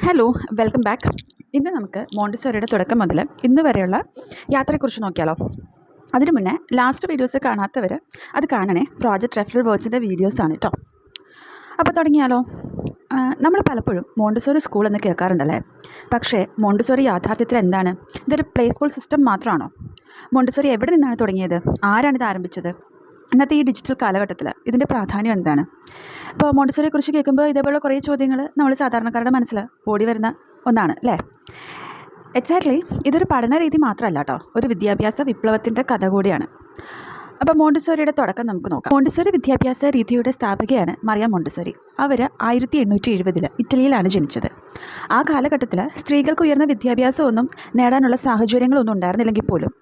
Hello, welcome back. ഇന്ന് നമുക്ക് മോണ്ടിസോറിയുടെ തുടക്കം മുതൽ ഇന്ന് വരെയുള്ള യാത്രയെക്കുറിച്ച് നോക്കിയാലോ. അതിനു മുന്നേ ലാസ്റ്റ് വീഡിയോസ് കാണാത്തവർ അത് കാണണേ. പ്രോജക്റ്റ് റെഫറൽ വേർഡ്സിൻ്റെ വീഡിയോസാണ് കേട്ടോ. അപ്പോൾ തുടങ്ങിയാലോ. നമ്മൾ പലപ്പോഴും മോണ്ടിസോറി സ്കൂൾ എന്ന് കേൾക്കാറുണ്ടല്ലേ. പക്ഷേ മോണ്ടിസോറി യാഥാർത്ഥ്യത്തിൽ എന്താണ്? ഇതൊരു പ്ലേ സ്കൂൾ സിസ്റ്റം മാത്രമാണോ? മോണ്ടിസോറി എവിടെ നിന്നാണ് തുടങ്ങിയത്? ആരാണിത് ആരംഭിച്ചത്? ഇന്നത്തെ ഈ ഡിജിറ്റൽ കാലഘട്ടത്തിൽ ഇതിൻ്റെ പ്രാധാന്യം എന്താണ്? ഇപ്പോൾ മോണ്ടിസോറിയെക്കുറിച്ച് കേൾക്കുമ്പോൾ ഇതേപോലുള്ള കുറേ ചോദ്യങ്ങൾ നമ്മൾ സാധാരണക്കാരുടെ മനസ്സിൽ ഓടി വരുന്ന ഒന്നാണ് അല്ലേ. എക്സാക്ട്ലി, ഇതൊരു പഠന രീതി മാത്രമല്ല കേട്ടോ, ഒരു വിദ്യാഭ്യാസ വിപ്ലവത്തിൻ്റെ കഥ കൂടിയാണ്. അപ്പോൾ മോണ്ടിസോറിയുടെ തുടക്കം നമുക്ക് നോക്കാം. മോണ്ടിസോറി വിദ്യാഭ്യാസ രീതിയുടെ സ്ഥാപകയാണ് മറിയ മോണ്ടിസോറി. അവർ 1870 ഇറ്റലിയിലാണ് ജനിച്ചത്. ആ കാലഘട്ടത്തിൽ സ്ത്രീകൾക്ക് ഉയർന്ന വിദ്യാഭ്യാസമൊന്നും നേടാനുള്ള സാഹചര്യങ്ങളൊന്നും ഉണ്ടായിരുന്നില്ലെങ്കിൽ പോലും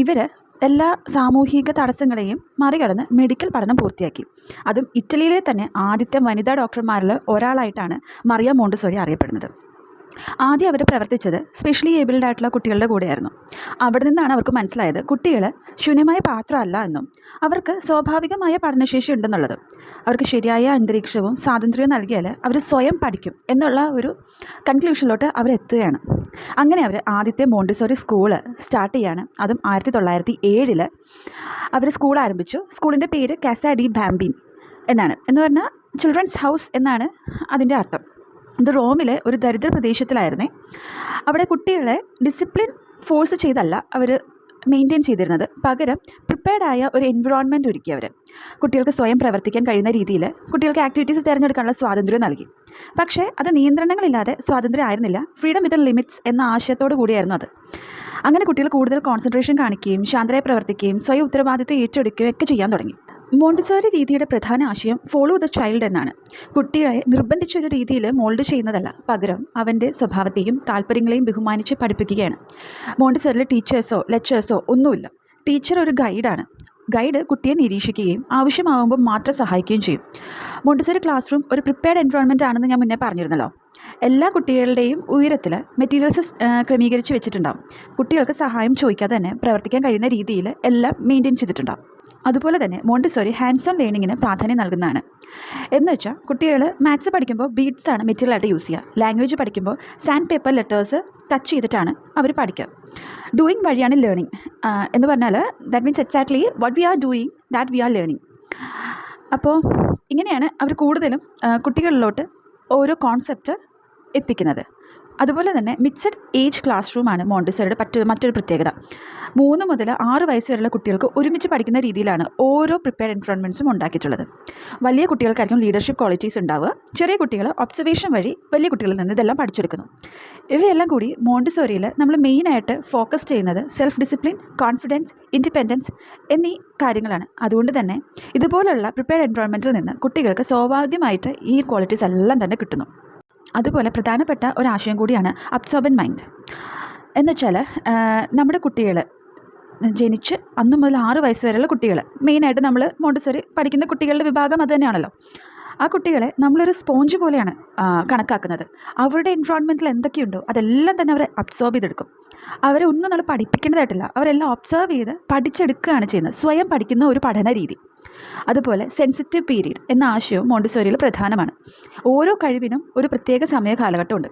ഇവർ എല്ലാ സാമൂഹിക തടസ്സങ്ങളെയും മറികടന്ന് മെഡിക്കൽ പഠനം പൂർത്തിയാക്കി. അതും ഇറ്റലിയിലെ തന്നെ ആദ്യത്തെ വനിതാ ഡോക്ടർമാരിൽ ഒരാളായിട്ടാണ് മറിയ മോണ്ടിസോറി അറിയപ്പെടുന്നത്. ആദ്യം അവർ പ്രവർത്തിച്ചത് സ്പെഷ്യലി ഏബിൾഡ് ആയിട്ടുള്ള കുട്ടികളുടെ കൂടെയായിരുന്നു. അവിടെ നിന്നാണ് അവർക്ക് മനസ്സിലായത് കുട്ടികൾ ശൂന്യമായ പാത്രമല്ല എന്നും അവർക്ക് സ്വാഭാവികമായ പഠനശേഷി ഉണ്ടെന്നുള്ളത്. അവർക്ക് ശരിയായ അന്തരീക്ഷവും സ്വാതന്ത്ര്യവും നൽകിയാൽ അവർ സ്വയം പഠിക്കും എന്നുള്ള ഒരു കൺക്ലൂഷനിലോട്ട് അവരെത്തുകയാണ്. അങ്ങനെ അവർ ആദ്യത്തെ മോണ്ടിസോറി സ്കൂള് സ്റ്റാർട്ട് ചെയ്യാണ്. അതും 1907 അവർ സ്കൂൾ ആരംഭിച്ചു. സ്കൂളിൻ്റെ പേര് കാസ ഡി ബാംബിൻ എന്ന് പറഞ്ഞാൽ ചിൽഡ്രൻസ് ഹൗസ് എന്നാണ് അതിൻ്റെ അർത്ഥം. ഇത് റോമിലെ ഒരു ദരിദ്ര പ്രദേശത്തിലായിരുന്നേ. അവിടെ കുട്ടികളെ ഡിസിപ്ലിൻ ഫോഴ്സ് ചെയ്തല്ല അവർ മെയിൻറ്റെയിൻ ചെയ്തിരുന്നത്. പകരം പ്രിപ്പയർഡായ ഒരു എൻവിറോൺമെൻറ്റ് ഒരുക്കി അവർ. കുട്ടികൾക്ക് സ്വയം പ്രവർത്തിക്കാൻ കഴിയുന്ന രീതിയിൽ കുട്ടികൾക്ക് ആക്ടിവിറ്റീസ് തിരഞ്ഞെടുക്കാനുള്ള സ്വാതന്ത്ര്യം നൽകി. പക്ഷേ അത് നിയന്ത്രണങ്ങളില്ലാതെ സ്വാതന്ത്ര്യം ആയിരുന്നില്ല, ഫ്രീഡം വിത്തിൻ ലിമിറ്റ്സ് എന്ന ആശയത്തോടു കൂടിയായിരുന്നു അത്. അങ്ങനെ കുട്ടികൾ കൂടുതൽ കോൺസെൻട്രേഷൻ കാണിക്കുകയും ശാന്തരായി പ്രവർത്തിക്കുകയും സ്വയം ഉത്തരവാദിത്വം ഏറ്റെടുക്കുകയും ഒക്കെ ചെയ്യാൻ തുടങ്ങി. മോണ്ടിസോറി രീതിയുടെ പ്രധാന ആശയം ഫോളോ ദ ചൈൽഡ് എന്നാണ്. കുട്ടികളെ നിർബന്ധിച്ചൊരു രീതിയിൽ മോൾഡ് ചെയ്യുന്നതല്ല, പകരം അവൻ്റെ സ്വഭാവത്തെയും താല്പര്യങ്ങളെയും ബഹുമാനിച്ച് പഠിപ്പിക്കുകയാണ്. മോണ്ടിസോറിയിൽ ടീച്ചേഴ്സോ ലെക്ചേഴ്സോ ഒന്നുമില്ല. ടീച്ചർ ഒരു ഗൈഡാണ്. ഗൈഡ് കുട്ടിയെ നിരീക്ഷിക്കുകയും ആവശ്യമാകുമ്പോൾ മാത്രം സഹായിക്കുകയും ചെയ്യും. മോണ്ടിസോറി ക്ലാസ് റൂം ഒരു പ്രിപ്പയർഡ് എൻവയോൺമെൻറ്റ് ആണെന്ന് ഞാൻ മുന്നേ പറഞ്ഞിരുന്നല്ലോ. എല്ലാ കുട്ടികളുടെയും ഉയരത്തിൽ മെറ്റീരിയൽസ് ക്രമീകരിച്ച് വെച്ചിട്ടുണ്ടാകും. കുട്ടികൾക്ക് സഹായം ചോദിക്കാതെ തന്നെ പ്രവർത്തിക്കാൻ കഴിയുന്ന രീതിയിൽ എല്ലാം മെയിൻറ്റെയിൻ ചെയ്തിട്ടുണ്ടാകും. അതുപോലെ തന്നെ മോണ്ടിസോറി ഹാൻഡ്സ് ഓൺ ലേണിങ്ങിന് പ്രാധാന്യം നൽകുന്നതാണ്. എന്ന് വെച്ചാൽ കുട്ടികൾ മാത്സ് പഠിക്കുമ്പോൾ ബീഡ്സാണ് മെറ്റീരിയലായിട്ട് യൂസ് ചെയ്യുക. ലാംഗ്വേജ് പഠിക്കുമ്പോൾ സാൻഡ് പേപ്പർ ലെറ്റേഴ്സ് ടച്ച് ചെയ്തിട്ടാണ് അവർ പഠിക്കുക. ഡൂയിങ് വഴിയാണ് ലേണിംഗ് എന്ന് പറഞ്ഞാൽ that means exactly what we are doing that we are learning. അപ്പോൾ ഇങ്ങനെയാണ് അവർ കൂടുതലും കുട്ടികളിലോട്ട് ഓരോ കോൺസെപ്റ്റ് എത്തിക്കുന്നത്. അതുപോലെ തന്നെ മിക്സഡ് ഏജ് ക്ലാസ് റൂമാണ് മോണ്ടിസോറിയുടെ മറ്റൊരു പ്രത്യേകത. 3 മുതൽ 6 വയസ്സ് വരെയുള്ള കുട്ടികൾക്ക് ഒരുമിച്ച് പഠിക്കുന്ന രീതിയിലാണ് ഓരോ പ്രിപ്പയർഡ് എൻവയോൺമെൻറ്റ്സും ഉണ്ടാക്കിയിട്ടുള്ളത്. വലിയ കുട്ടികൾക്കായിരിക്കും ലീഡർഷിപ്പ് ക്വാളിറ്റീസ് ഉണ്ടാവുക. ചെറിയ കുട്ടികൾ ഒബ്സർവേഷൻ വഴി വലിയ കുട്ടികളിൽ നിന്ന് ഇതെല്ലാം പഠിച്ചെടുക്കുന്നു. ഇവയെല്ലാം കൂടി മോണ്ടിസോറിയിൽ നമ്മൾ മെയിനായിട്ട് ഫോക്കസ് ചെയ്യുന്നത് സെൽഫ് ഡിസിപ്ലിൻ, കോൺഫിഡൻസ്, ഇൻഡിപെൻഡൻസ് എന്നീ കാര്യങ്ങളാണ്. അതുകൊണ്ട് തന്നെ ഇതുപോലുള്ള പ്രിപ്പയർഡ് എൻവയോൺമെൻറ്റിൽ നിന്ന് കുട്ടികൾക്ക് സ്വാഭാവികമായിട്ട് ഈ ക്വാളിറ്റീസ് എല്ലാം തന്നെ കിട്ടുന്നു. അതുപോലെ പ്രധാനപ്പെട്ട ഒരാശയം കൂടിയാണ് അബ്സോർബൻ മൈൻഡ്. എന്നുവെച്ചാൽ നമ്മുടെ കുട്ടികൾ ജനിച്ച് അന്ന് മുതൽ 6 വയസ്സ് വരെയുള്ള കുട്ടികൾ, മെയിനായിട്ട് നമ്മൾ മോണ്ടിസോറി പഠിക്കുന്ന കുട്ടികളുടെ വിഭാഗം അത് തന്നെയാണല്ലോ. ആ കുട്ടികളെ നമ്മളൊരു സ്പോഞ്ച് പോലെയാണ് കണക്കാക്കുന്നത്. അവരുടെ എൻവയോൺമെൻറ്റിൽ എന്തൊക്കെയുണ്ടോ അതെല്ലാം തന്നെ അവരെ അബ്സോർബ് ചെയ്തെടുക്കും. അവരെ ഒന്നും നമ്മൾ പഠിപ്പിക്കേണ്ടതായിട്ടില്ല, അവരെല്ലാം ഒബ്സർവ് ചെയ്ത് പഠിച്ചെടുക്കുകയാണ് ചെയ്യുന്നത്. സ്വയം പഠിക്കുന്ന ഒരു പഠന രീതി. അതുപോലെ സെൻസിറ്റീവ് പീരീഡ് എന്ന ആശയവും മോണ്ടിസോറിയിൽ പ്രധാനമാണ്. ഓരോ കഴിവിനും ഒരു പ്രത്യേക സമയ കാലഘട്ടമുണ്ട്.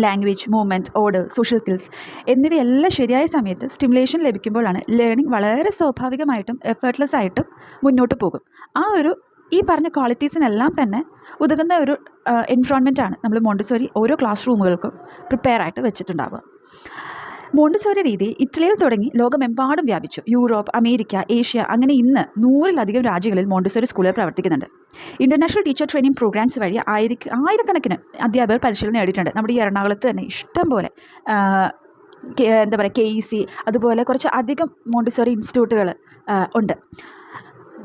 Language, movement, order, social skills എന്നിവയെല്ലാം ശരിയായ സമയത്ത് സ്റ്റിമുലേഷൻ ലഭിക്കുമ്പോഴാണ് ലേണിംഗ് വളരെ സ്വാഭാവികമായിട്ടും എഫേർട്ട്ലെസ് ആയിട്ടും മുന്നോട്ട് പോകും. ഈ പറഞ്ഞ ക്വാളിറ്റീസിനെല്ലാം തന്നെ ഉതകുന്ന ഒരു എൻവയോൺമെൻറ്റാണ് നമ്മൾ മോണ്ടിസോറി ഓരോ ക്ലാസ് റൂമുകൾക്കും പ്രിപ്പയർ ആയിട്ട് വെച്ചിട്ടുണ്ടാവുക. മോണ്ടിസോറി രീതി ഇറ്റലിയിൽ തുടങ്ങി ലോകമെമ്പാടും വ്യാപിച്ചു. യൂറോപ്പ്, അമേരിക്ക, ഏഷ്യ അങ്ങനെ ഇന്ന് 100-ലധികം രാജ്യങ്ങളിൽ മോണ്ടിസോറി സ്കൂളുകൾ പ്രവർത്തിക്കുന്നുണ്ട്. ഇൻ്റർനാഷണൽ ടീച്ചർ ട്രെയിനിങ് പ്രോഗ്രാംസ് വഴി ആയിരക്കണക്കിന് അധ്യാപകർ പരിശീലനം നേടിയിട്ടുണ്ട്. നമ്മുടെ ഈ എറണാകുളത്ത് തന്നെ ഇഷ്ടം പോലെ KEC അതുപോലെ കുറച്ച് അധികം മോണ്ടിസോറി ഇൻസ്റ്റിറ്റ്യൂട്ടുകൾ ഉണ്ട്.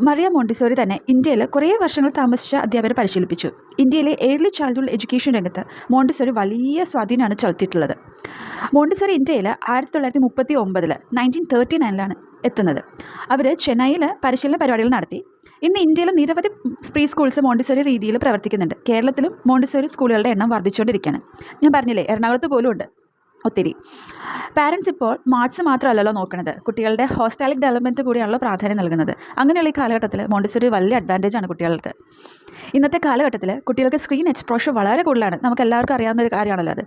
മറിയ മോണ്ടിസോറി തന്നെ ഇന്ത്യയിൽ കുറേ വർഷങ്ങൾ താമസിച്ച അധ്യാപകരെ പരിശീലിപ്പിച്ചു. ഇന്ത്യയിലെ ഏർലി ചൈൽഡ്ഹുഡ് എഡ്യൂക്കേഷൻ രംഗത്ത് മോണ്ടിസോറി വലിയ സ്വാധീനമാണ് ചെലുത്തിയിട്ടുള്ളത്. മോണ്ടിസോറി ഇന്ത്യയിൽ 1939 1939 എത്തുന്നത്. അവർ ചെന്നൈയിൽ പരിശീലന പരിപാടികൾ നടത്തി. ഇന്ന് ഇന്ത്യയിൽ നിരവധി പ്രീ സ്കൂൾസ് മോണ്ടിസോറി രീതിയിൽ പ്രവർത്തിക്കുന്നുണ്ട്. കേരളത്തിലും മോണ്ടിസോറി സ്കൂളുകളുടെ എണ്ണം വർദ്ധിച്ചുകൊണ്ടിരിക്കുകയാണ്. ഞാൻ പറഞ്ഞില്ലേ, എറണാകുളത്ത് പോലും ഉണ്ട്. ഒത്തിരി. പാരൻസ് ഇപ്പോൾ മാർക്സ് മാത്രമല്ലല്ലോ നോക്കുന്നത്, കുട്ടികളുടെ ഹോസ്റ്റാലിക് ഡെവലപ്മെൻറ്റ് കൂടിയാണല്ലോ പ്രാധാന്യം നൽകുന്നത്. അങ്ങനെയുള്ള ഈ കാലഘട്ടത്തിൽ മോണ്ടിസോറി വലിയ അഡ്വാൻറ്റേജാണ് കുട്ടികൾക്ക്. ഇന്നത്തെ കാലഘട്ടത്തിൽ കുട്ടികൾക്ക് സ്ക്രീൻ എക്സ്പോഷർ വളരെ കൂടുതലാണ്. നമുക്ക് എല്ലാവർക്കും അറിയാവുന്ന ഒരു കാര്യമാണല്ലോ അത്.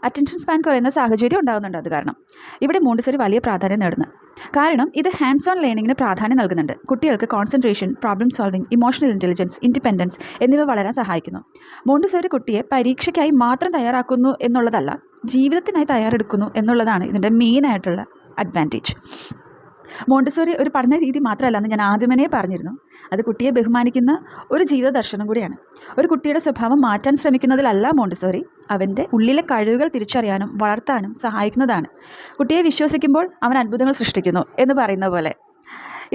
അറ്റൻഷൻ സ്പാൻ കുറയുന്ന സാഹചര്യം ഉണ്ടാകുന്നുണ്ട്. അത് കാരണം ഇവിടെ മോണ്ടിസോറി വലിയ പ്രാധാന്യം നേടുന്നു. കാരണം ഇത് ഹാൻഡ്സ് ഓൺ ലേണിങ്ങിന് പ്രാധാന്യം നൽകുന്നുണ്ട്. കുട്ടികൾക്ക് concentration, problem solving, emotional intelligence, independence എന്നിവ വളരാൻ സഹായിക്കുന്നു. മോണ്ടിസോറി കുട്ടിയെ പരീക്ഷയ്ക്കായി മാത്രം തയ്യാറാക്കുന്നു എന്നുള്ളതല്ല, ജീവിതത്തിനായി തയ്യാറെടുക്കുന്നു എന്നുള്ളതാണ് ഇതിൻ്റെ മെയിനായിട്ടുള്ള അഡ്വാൻറ്റേജ്. മോണ്ടിസോറി ഒരു പഠന രീതി മാത്രമല്ലെന്ന് ഞാൻ ആദ്യമേ പറഞ്ഞിരുന്നു. അത് കുട്ടിയെ ബഹുമാനിക്കുന്ന ഒരു ജീവിത ദർശനം കൂടിയാണ്. ഒരു കുട്ടിയുടെ സ്വഭാവം മാറ്റാൻ ശ്രമിക്കുന്നതിലല്ല മോണ്ടിസോറി, അവൻ്റെ ഉള്ളിലെ കഴിവുകൾ തിരിച്ചറിയാനും വളർത്താനും സഹായിക്കുന്നതാണ്. കുട്ടിയെ വിശ്വസിക്കുമ്പോൾ അവൻ അത്ഭുതങ്ങൾ സൃഷ്ടിക്കുന്നു എന്ന് പറയുന്ന പോലെ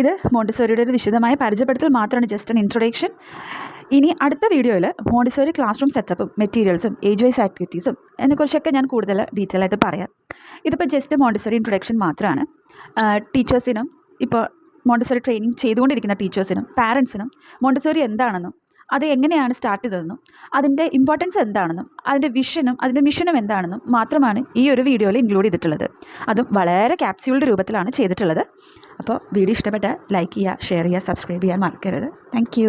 ഇത് മോണ്ടിസോറിയുടെ ഒരു വിശദമായ പരിചയപ്പെടുത്തൽ മാത്രമാണ്, ജസ്റ്റ് ആൻ ഇൻട്രൊഡക്ഷൻ. ഇനി അടുത്ത വീഡിയോയിൽ മോണ്ടിസോറി ക്ലാസ് റൂം സെറ്റപ്പും മെറ്റീരിയൽസും ഏജ് വൈസ് ആക്ടിവിറ്റീസും അതിനെക്കുറിച്ചൊക്കെ ഞാൻ കൂടുതൽ ഡീറ്റെയിൽ ആയിട്ട് പറയാം. ഇതിപ്പോൾ ജസ്റ്റ് മോണ്ടിസോറി ഇൻട്രൊഡക്ഷൻ മാത്രമാണ്. ടീച്ചേഴ്സിനും ഇപ്പോൾ മോണ്ടിസോറി ട്രെയിനിങ് ചെയ്തുകൊണ്ടിരിക്കുന്ന ടീച്ചേഴ്സിനും പാരൻസിനും മോണ്ടിസോറി എന്താണെന്നും അത് എങ്ങനെയാണ് സ്റ്റാർട്ട് ചെയ്തതെന്നും അതിൻ്റെ ഇമ്പോർട്ടൻസ് എന്താണെന്നും അതിൻ്റെ വിഷനും അതിൻ്റെ മിഷനും എന്താണെന്നും മാത്രമാണ് ഈ ഒരു വീഡിയോയിൽ ഇൻക്ലൂഡ് ചെയ്തിട്ടുള്ളത്. അതും വളരെ ക്യാപ്സ്യൂൾഡ് രൂപത്തിലാണ് ചെയ്തിട്ടുള്ളത്. അപ്പോൾ വീഡിയോ ഇഷ്ടപ്പെട്ടാൽ ലൈക്ക് ചെയ്യുക, ഷെയർ ചെയ്യുക, സബ്സ്ക്രൈബ് ചെയ്യാൻ മറക്കരുത്. താങ്ക്